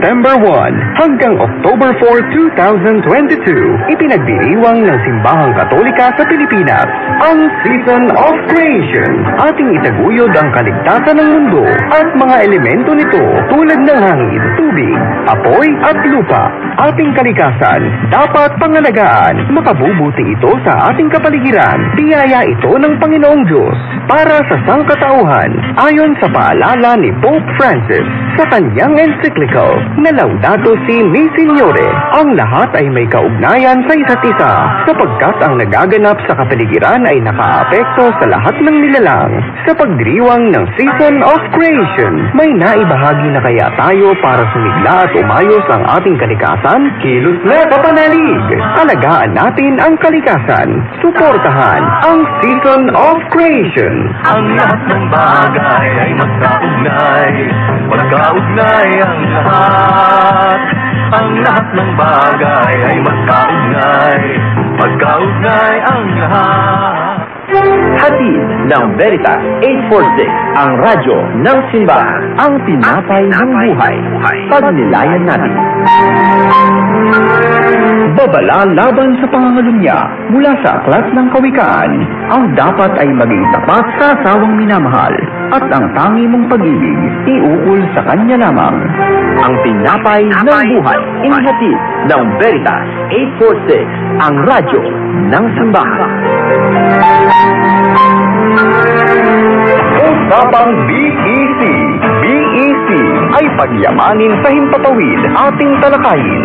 September 1 hanggang October 4, 2022, ipinagdiriwang ng Simbahang Katolika sa Pilipinas ang Season of Creation. Ating itaguyod ang kaligtasan ng mundo at mga elemento nito tulad ng hangin, tubig, apoy at lupa. Ating kalikasan dapat pangalagaan. Makabubuti ito sa ating kapaligiran. Biyaya ito ng Panginoong Diyos para sa sangkatauhan ayon sa paalala ni Pope Francis sa kanyang encyclical na Laudato Si Signore. Ang lahat ay may kaugnayan sa isa't isa sapagkat ang nagaganap sa kapaligiran ay nakaapekto sa lahat ng nilalang. Sa pagdiriwang ng Season of Creation, may naibahagi na kaya tayo para sumigla at umayos ang ating kalikasan? Kilos na kapanalig! Alagaan natin ang kalikasan. Suportahan ang Season of Creation. Ang lahat ng bagay ay magkaugnay. Magkaugnay ang lahat. Ang lahat ng bagay ay magkaugnay. Magkaugnay ang lahat. Hatid ng Veritas 846, ang radyo ng simbahan, ang tinapay ng buhay. Pagnilayan natin. Babala laban sa pangangalunya mula sa Aklat ng Kawikaan. Ang dapat ay maging tapat sa asawang minamahal at ang tangi mong pag-ibig iukol sa kanya lamang. Ang tinapay ng buhay, inhatid ng Veritas 846, ang radyo ng simbahan. Usapang BEC. BEC ay pagyamanin sa himpapawid ating talakayin.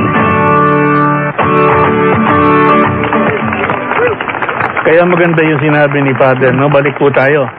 Kaya maganda yung sinabi ni Father, no? Balik po tayo.